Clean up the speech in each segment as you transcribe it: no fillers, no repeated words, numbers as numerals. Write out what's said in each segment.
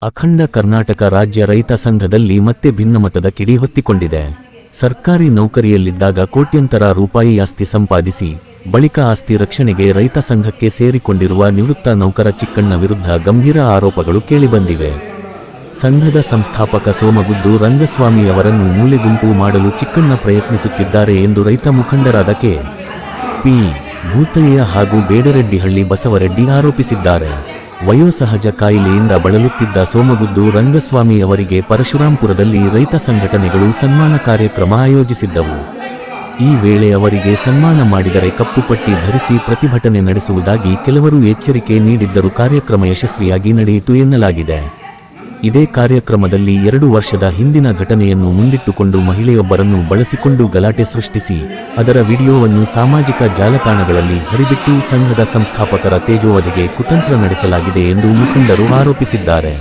ಅಖಂಡ ಕರ್ನಾಟಕ ರಾಜ್ಯ ರೈತ ಸಂಘದಲ್ಲಿ ಮತ್ತೆ ಭಿನ್ನಮತದ ಕಿಡಿ ಹೊತ್ತಿಕೊಂಡಿದೆ. ಸರ್ಕಾರಿ ನೌಕರಿಯಲ್ಲಿದ್ದಾಗ ಕೋಟ್ಯಂತರ ರೂಪಾಯಿ ಆಸ್ತಿ ಸಂಪಾದಿಸಿ ಬಳಿಕ ಆಸ್ತಿ ರಕ್ಷಣೆಗೆ ರೈತ ಸಂಘಕ್ಕೆ ಸೇರಿಕೊಂಡಿರುವ ನಿವೃತ್ತ ನೌಕರ ಚಿಕ್ಕಣ್ಣ ವಿರುದ್ಧ ಗಂಭೀರ ಆರೋಪಗಳು ಕೇಳಿಬಂದಿವೆ. ಸಂಘದ ಸಂಸ್ಥಾಪಕ ಸೋಮಗುದ್ದು ರಂಗಸ್ವಾಮಿಯವರನ್ನು ಮೂಲೆಗುಂಪು ಮಾಡಲು ಚಿಕ್ಕಣ್ಣ ಪ್ರಯತ್ನಿಸುತ್ತಿದ್ದಾರೆ ಎಂದು ರೈತ ಮುಖಂಡರಾದ ಕೆ.ಪಿ. ಭೂತಯ್ಯ ಹಾಗೂ ಬೇಡರೆಡ್ಡಿಹಳ್ಳಿ ಬಸವರೆಡ್ಡಿ ಆರೋಪಿಸಿದ್ದಾರೆ. ವಯೋಸಹಜ ಕಾಯಿಲೆಯಿಂದ ಬಳಲುತ್ತಿದ್ದ ಸೋಮಗುದ್ದು ರಂಗಸ್ವಾಮಿ ಅವರಿಗೆ ಪರಶುರಾಂಪುರದಲ್ಲಿ ರೈತ ಸಂಘಟನೆಗಳು ಸನ್ಮಾನ ಕಾರ್ಯಕ್ರಮ ಆಯೋಜಿಸಿದ್ದವು. ಈ ವೇಳೆ ಅವರಿಗೆ ಸನ್ಮಾನ ಮಾಡಿದರೆ ಕಪ್ಪುಪಟ್ಟಿ ಧರಿಸಿ ಪ್ರತಿಭಟನೆ ನಡೆಸುವುದಾಗಿ ಕೆಲವರು ಎಚ್ಚರಿಕೆ ನೀಡಿದ್ದರೂ ಕಾರ್ಯಕ್ರಮ ಯಶಸ್ವಿಯಾಗಿ ನಡೆಯಿತು ಎನ್ನಲಾಗಿದೆ. ಇದೇ ಕಾರ್ಯಕ್ರಮದಲ್ಲಿ 2 ವರ್ಷದ ಹಿಂದಿನ ಘಟನೆಯನ್ನು ಮುಂದಿಟ್ಟುಕೊಂಡು ಮಹಿಳೆಯೊಬ್ಬರನ್ನು ಬಳಸಿಕೊಂಡು ಗಲಾಟೆ ಸೃಷ್ಟಿಸಿ ಅದರ ವಿಡಿಯೋವನ್ನು ಸಾಮಾಜಿಕ ಜಾಲತಾಣಗಳಲ್ಲಿ ಹರಿಬಿಟ್ಟು ಸಂಘದ ಸಂಸ್ಥಾಪಕರ ತೇಜೋವಧೆಗೆ ಕುತಂತ್ರ ನಡೆಸಲಾಗಿದೆ ಎಂದು ಮುಖಂಡರು ಆರೋಪಿಸಿದ್ದಾರೆ.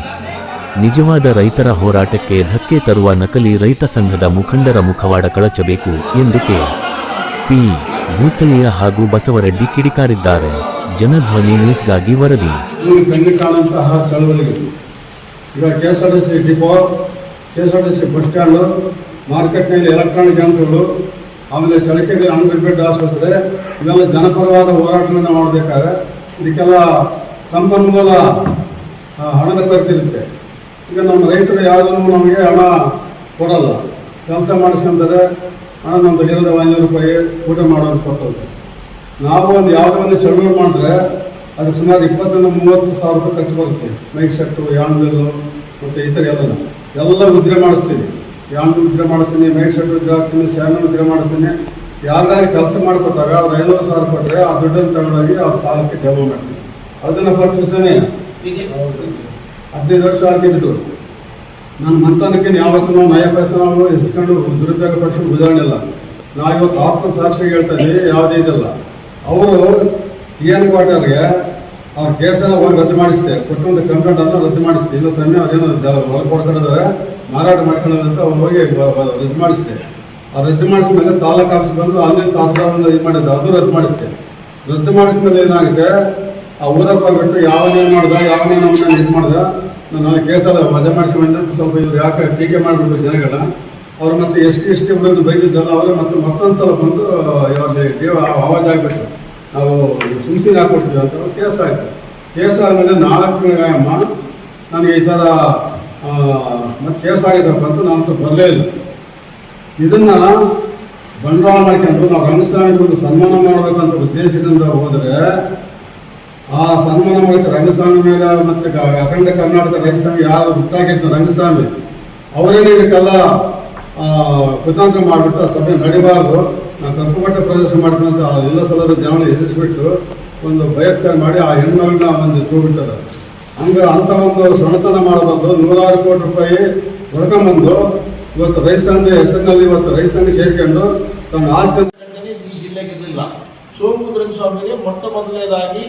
ನಿಜವಾದ ರೈತರ ಹೋರಾಟಕ್ಕೆ ಧಕ್ಕೆ ತರುವ ನಕಲಿ ರೈತ ಸಂಘದ ಮುಖಂಡರ ಮುಖವಾಡ ಕಳಚಬೇಕು ಎಂದು ಕೆ.ಪಿ. ಭೂತಯ್ಯ ಹಾಗೂ ಬಸವರೆಡ್ಡಿ ಕಿಡಿಕಾರಿದ್ದಾರೆ. ಜನಧ್ವನಿ ನ್ಯೂಸ್ಗಾಗಿ ವರದಿ. ಈಗ KSRTC depot, KSRTC bus stand, ಮಾರ್ಕೆಟ್ನಲ್ಲಿ ಎಲೆಕ್ಟ್ರಾನಿಕ್ ಯಂತ್ರಗಳು, ಆಮೇಲೆ ಚಳಕೆರೆ ಅಂಗಡಿ ಆಸ್ಪತ್ರೆ, ಇವೆಲ್ಲ ಜನಪರವಾದ ಹೋರಾಟಗಳನ್ನು ಮಾಡಬೇಕಾದ್ರೆ ಇದಕ್ಕೆಲ್ಲ ಸಂಪನ್ಮೂಲ ಹಣದ ಕೊರತೆ ಇರುತ್ತೆ. ಈಗ ನಮ್ಮ ರೈತರು ಯಾವುದನ್ನು ನಮಗೆ ಹಣ ಕೊಡಲ್ಲ, ಕೆಲಸ ಮಾಡಿಸ್ಕೊಂತಾರೆ, ಹಣ ನಮ್ಮದು ಇರೋದು 500 ರೂಪಾಯಿ ಊಟ ಮಾಡೋದು ಕೊಟ್ಟೋದು. ನಾವು ಒಂದು ಯಾವುದೋ ಒಂದು ಚಳುವಳಿ ಮಾಡಿದ್ರೆ ಅದಕ್ಕೆ ಸುಮಾರು 20-30 ಸಾವಿರ ರೂಪಾಯಿ ಖರ್ಚು ಬರುತ್ತೆ. ಮೈಕ್ ಸೆಟ್ಟು, ಯಾನ್ಬಿಲ್ಲು ಮತ್ತು ಈ ಥರ ಎಲ್ಲ ಉದ್ರೆ ಮಾಡಿಸ್ತೀನಿ. ಯಾನ್ಬಿಲ್ ಉದ್ರೆ ಮಾಡಿಸ್ತೀನಿ, ಮೈಕ್ ಸೆಟ್ ಉದ್ರೆ ಹಾಕ್ತೀನಿ, ಸ್ಯಾನ್ ಉದ್ರೆ ಮಾಡಿಸ್ತೀನಿ. ಯಾರಿಗಾದ್ರೂ ಕೆಲಸ ಮಾಡಿಕೊಟ್ಟಾಗ ಅವ್ರು 500 ಸಾವಿರ ಕೊಟ್ಟರೆ ಆ ದುಡ್ಡನ್ನು ತಗೊಂಡೋಗಿ ಅವ್ರ ಸಾಲಕ್ಕೆ ಜಮಾ ಮಾಡ್ತೀನಿ. ಅದನ್ನು ಪ್ರತಿಸನೆ 15 ವರ್ಷ ಹಾಕಿದ್ದು ನನ್ನ ಮಂತನಕ್ಕೆ ಯಾವತ್ತೂ ನಯ ಪೈಸೆ ನಾವು ಇಸ್ಕೊಂಡು ದುರುಪಯೋಗ ಪಡಿಸೋದು ಉದಾಹರಣೆ ಇಲ್ಲ. ನಾವು ಇವತ್ತು ಆತ್ಮ ಸಾಕ್ಷಿಗೆ ಹೇಳ್ತಾ ಇದ್ದೀವಿ, ಯಾವುದೇ ಇದಲ್ಲ. ಅವರು ಏನು ಕೊಟ್ಟಾರಿಗೆ ಅವ್ರ ಕೇಸನ್ನು ಹೋಗಿ ರದ್ದು ಮಾಡಿಸ್ತೆ, ಕೊಟ್ಟಂತ ಕಂಪ್ಲೇಂಟ್ ಅನ್ನು ರದ್ದು ಮಾಡಿಸ್ತೆ. ಇಲ್ಲ ಸಮಯ ಅದೇನೋ ಹೊರಗೆ ಕೊಡ್ಕೊಂಡಿದ್ದಾರೆ, ಮಾರಾಟ ಮಾಡ್ಕೊಳ್ಳೋದಂತ ಹೋಗಿ ರದ್ದು ಮಾಡಿಸ್ತೆ. ಆ ರದ್ದು ಮಾಡಿಸ್ಮೇಲೆ ತಾಲೂಕು ಆಫೀಸ್ ಬಂದು ಅಲ್ಲಿಂದ ತಾಸದಾರನ್ನು ಇದು ಮಾಡಿದ್ದು, ಅದು ರದ್ದು ಮಾಡಿಸ್ತೆ. ರದ್ದು ಮಾಡಿಸ್ಮೇಲೆ ಏನಾಗುತ್ತೆ, ಆ ಊರಕ್ಕೆ ಹೋಗ್ಬಿಟ್ಟು ಯಾವನೇನು ಮಾಡ್ದ, ಯಾವನೇ ನಮ್ಮನ್ನ ಇದು ಮಾಡ್ದ, ನಾನು ಕೇಸಲ್ಲ ವಜಾ ಮಾಡಿಸ್ಕೊಂಡ್ರೆ ಸ್ವಲ್ಪ ಇವ್ರು ಯಾಕೆ ಟೀಕೆ ಮಾಡಿಬಿಟ್ಟು ಜನಗಳ ಅವ್ರು ಮತ್ತೆ ಎಷ್ಟು ಹುಡುಗರು ಬೈದಿದ್ದಲ್ಲ ಅವರು ಮತ್ತೊಂದು ಸಲ ಬಂದು ಆವಾಜ್ ಆಗಿಬಿಟ್ಟು ನಾವು ಸುಮ್ಸಿಗೆ ಹಾಕ್ಕೊಡ್ತೀವಿ ಅಂತ ಕೇಸ್ ಆಯಿತು. ಕೇಸ್ ಆದಮೇಲೆ 4 ತಿಂಗಳಾಯಮ್ಮ ನನಗೆ ಈ ಥರ ಮತ್ತು ಕೇಸ್ ಆಗಿದ್ದಪ್ಪ ಅಂತ ನಾನು ಸ್ವಲ್ಪ ಬರಲೇ ಇಲ್ಲ. ಇದನ್ನು ಬಂಡವಾಳ ಮಾಡ್ಕೊಂಡು ನಾವು ರಂಗಸ್ವಾಮಿಗೆ ಒಂದು ಸನ್ಮಾನ ಮಾಡಬೇಕಂತ ಉದ್ದೇಶದಿಂದ ಹೋದರೆ ಆ ಸನ್ಮಾನ ಮಾಡೋಕ್ಕೆ ರಂಗಸ್ವಾಮಿ ಮೇಲೆ ಮತ್ತು ಅಖಂಡ ಕರ್ನಾಟಕ ರೈತ ಸಂಘ ಯಾರು ಹುಟ್ಟಾಗಿದ್ದು ರಂಗಸ್ವಾಮಿ ಅವರೇನೇ ಇದಕ್ಕೆಲ್ಲ ಕುತಂತ್ರ ಮಾಡಿಬಿಟ್ಟು ಸಭೆ ನಡಿಬಾರ್ದು, ನಾನು ಕಪ್ಪುಪಟ್ಟ ಪ್ರದರ್ಶನ ಮಾಡ್ತೀನಿ ಅಂತ ಎಲ್ಲ ಸಲದ ಜನನ ಎದುರಿಸ್ಬಿಟ್ಟು ಒಂದು ಬಯತ್ಕಾರ ಮಾಡಿ ಆ ಹೆಣ್ಮಗಳನ್ನ ಒಂದು ಚೂಬಿಡ್ತಾರೆ. ಅಂಥ ಒಂದು ಸಣತನ ಮಾಡಬಂದು 100 ಕೋಟಿ ರೂಪಾಯಿ ಹೊಡ್ಕೊಂಬಂದು ಇವತ್ತು ರೈತ ಸಂಘ ಹೆಸರಿನಲ್ಲಿ ಇವತ್ತು ರೈತ ಸಂಘ ಸೇರ್ಕೊಂಡು ತನ್ನ ಆಸ್ತಿ ಜಿಲ್ಲೆಗಿರಲಿಲ್ಲ. ಸೋಮಗುದ್ದು ರಂಗಸ್ವಾಮಿಗೆ ಮೊದಲನೇದಾಗಿ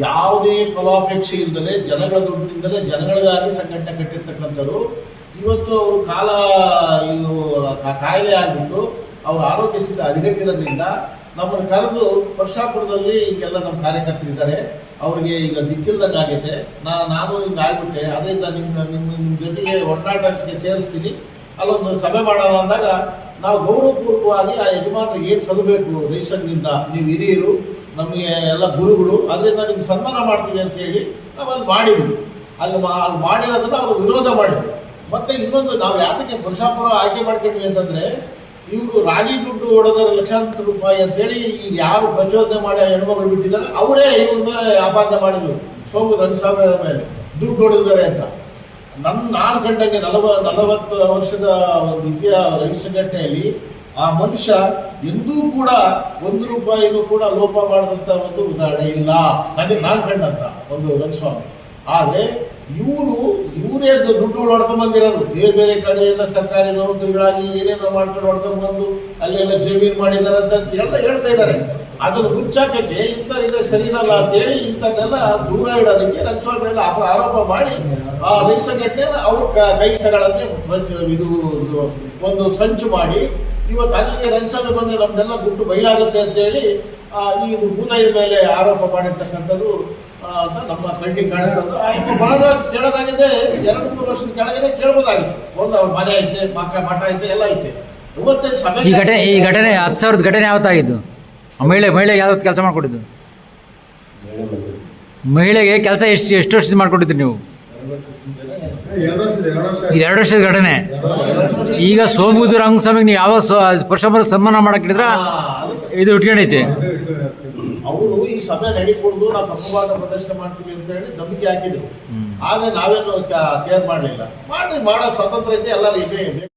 ಯಾವುದೇ ಫಲಾಪೇಕ್ಷೆ ಇಲ್ಲದೆ ಜನಗಳ ದುಡ್ಡಿಂದಲೇ ಜನಗಳಿಗಾಗಿ ಸಂಘಟನೆ ಕಟ್ಟಿರ್ತಕ್ಕಂಥದ್ದು. ಇವತ್ತು ಅವರು ಕಾಯಿಲೆ ಆಗಿಬಿಟ್ಟು ಅವ್ರ ಆರೋಗ್ಯ ಸ್ಥಿತಿ ಹದಗೆಟ್ಟಿರೋದ್ರಿಂದ ನಮ್ಮನ್ನು ಕರೆದು ಪರಶುರಾಂಪುರದಲ್ಲಿ ಈಗೆಲ್ಲ ನಮ್ಮ ಕಾರ್ಯಕರ್ತರಿದ್ದಾರೆ, ಅವ್ರಿಗೆ ಈಗ ದಿಕ್ಕಿಲ್ದಂಗೆ ಆಗೈತೆ, ನಾನು ಹಿಂಗೆ ಆಗಿಬಿಟ್ಟೆ, ಅದರಿಂದ ನಿಮ್ಮ ಜೊತೆಗೆ ಒಡನಾಟಕ್ಕೆ ಸೇರಿಸ್ತೀನಿ, ಅಲ್ಲೊಂದು ಸಭೆ ಮಾಡೋಣ ಅಂದಾಗ ನಾವು ಗೌರವಪೂರ್ವಕವಾಗಿ ಆ ಯಜಮಾನರಿಗೆ ಏನು ಸಲ್ಲಬೇಕು ರೈತ ಸಂಘದಿಂದ, ನೀವು ಹಿರಿಯರು, ನಮಗೆ ಎಲ್ಲ ಗುರುಗಳು, ಅದರಿಂದ ನಿಮ್ಗೆ ಸನ್ಮಾನ ಮಾಡ್ತೀವಿ ಅಂತೇಳಿ ನಾವು ಅಲ್ಲಿ ಮಾಡಿದ್ವಿ. ಅಲ್ಲಿ ಮಾಡಿರೋದನ್ನು ಅವರು ವಿರೋಧ ಮಾಡಿದರು. ಮತ್ತು ಇನ್ನೊಂದು ನಾವು ಯಾತಕ್ಕೆ ಪರಶುರಾಂಪುರ ಆಯ್ಕೆ ಮಾಡ್ಕೊಂಡ್ವಿ ಅಂತಂದರೆ, ಇವರು ರಾಗಿ ದುಡ್ಡು ಹೊಡೆದರೆ ಲಕ್ಷಾಂತರ ರೂಪಾಯಿ ಅಂತೇಳಿ ಈಗ ಯಾರು ಪ್ರಚೋದನೆ ಮಾಡಿ ಹೆಣ್ಮಗಳು ಬಿಟ್ಟಿದ್ದಾರೆ ಅವರೇ ಇವ್ರ ಮೇಲೆ ಆಪಾದನೆ ಮಾಡಿದರು. ಸೋಮಗುದ್ದು ರಂಗಸ್ವಾಮಿ ಅವರ ಮೇಲೆ ದುಡ್ಡು ಹೊಡೆದಿದ್ದಾರೆ ಅಂತ. ನಾನು ಕಂಡಂಗೆ 40 ವರ್ಷದ ಒಂದು ರೈತ ಸಂಘಟನೆಯಲ್ಲಿ ಆ ಮನುಷ್ಯ ಎಂದೂ ಕೂಡ 1 ರೂಪಾಯಿನೂ ಕೂಡ ಲೋಪ ಮಾಡಿದಂಥ ಒಂದು ಉದಾಹರಣೆ ಇಲ್ಲ ನಾನು ಕಂಡಂತ ಒಂದು ರಂಗಸ್ವಾಮಿ. ಆದರೆ ಇವರೇ ದುಡ್ಡುಗಳು ಹೊಡ್ಕೊಂಡು ಬಂದಿರೋದು, ಬೇರೆ ಕಡೆಯಿಂದ ಸರ್ಕಾರಿ ನೌಕರಿಗಳಾಗಿ ಏನೇನೋ ಮಾಡ್ಕೊಂಡು ಹೊಡ್ಕೊಂಡು ಬಂದು ಅಲ್ಲೆಲ್ಲ ಜಮೀನು ಮಾಡಿದ್ದಾರೆ ಅಂತ ಎಲ್ಲ ಹೇಳ್ತಾ ಇದ್ದಾರೆ. ಅದನ್ನು ಮುಚ್ಚಾಕಕ್ಕೆ ಇಂಥದ್ರಿಂದ ಸರಿ ಇರಲ್ಲ ಅಂತೇಳಿ ಇಂಥದ್ದೆಲ್ಲ ದೂರ ಇಡೋದಕ್ಕೆ ರಂಗಸ್ವಾಮಿ ಎಲ್ಲ ಆರೋಪ ಮಾಡಿ ಆ ರೈತ ಸಂಘಟನೆ ಅವ್ರ ಕೈ ತಗೊಳ್ಳೋಕ್ಕೆ ಇದು ಒಂದು ಸಂಚು ಮಾಡಿ ಇವತ್ತು ಅಲ್ಲಿಗೆ ರಂಗಸ್ವಾಮಿ ಬಂದರೆ ನಮ್ದೆಲ್ಲ ದುಡ್ಡು ಬಯಲಾಗುತ್ತೆ ಅಂತೇಳಿ ಈ ಭೂತಾಯಿ ಮೇಲೆ ಆರೋಪ ಮಾಡಿರ್ತಕ್ಕಂಥದ್ದು ಅಂತ ನಮ್ಮ ಪೇಂಟಿಂಗ್ ಕಾಣಿಸ್ತದೆ. ಬಹಳ ಕೇಳೋದಾಗಿದೆ 2-3 ವರ್ಷದ ಕೆಳಗೆ ಕೇಳ್ಬೋದಾಗಿತ್ತು. ಒಂದು ಅವ್ರ ಮನೆ ಐತೆ, ಮಠ ಐತೆ, ಎಲ್ಲ ಐತೆ. ಇವತ್ತೇನು ಸಭೆ ಈ ಘಟನೆ 10,000 ಘಟನೆ ಯಾವತ್ತಾಗಿದ್ದು? ಮಹಿಳೆಗೆ ಯಾವತ್ತು ಕೆಲಸ ಮಾಡಿಕೊಟ್ಟಿದ್ದು? ಮಹಿಳೆಗೆ ಕೆಲಸ ಎಷ್ಟು ವರ್ಷದ ಮಾಡಿಕೊಟ್ಟಿದ್ರಿ ನೀವು? 2 ವರ್ಷದ ಘಟನೆ. ಈಗ ಸೋಮುದು ರಂಗಸ್ವಾಮಿಗೆ ನೀವು ಯಾವ ಪರಶುರಾಮರ ಸನ್ಮಾನ ಮಾಡಕ್ಕಿದ್ರ ಇದು ಇಟ್ಕೊಂಡೈತೆ. ಅವರು ಈ ಸಭೆ ನಡೀಕೊಡುದು, ನಾವು ಕಪ್ಪುವಾದ ಪ್ರದರ್ಶನ ಮಾಡ್ತೀವಿ ಅಂತ ಹೇಳಿ ಧಮಕಿ ಹಾಕಿದ್ರು. ಆದ್ರೆ ನಾವೇನು ಕೇರ್ ಮಾಡಲಿಲ್ಲ. ಮಾಡೋ ಸ್ವತಂತ್ರ ಐತೆ, ಎಲ್ಲ ಇದೆ.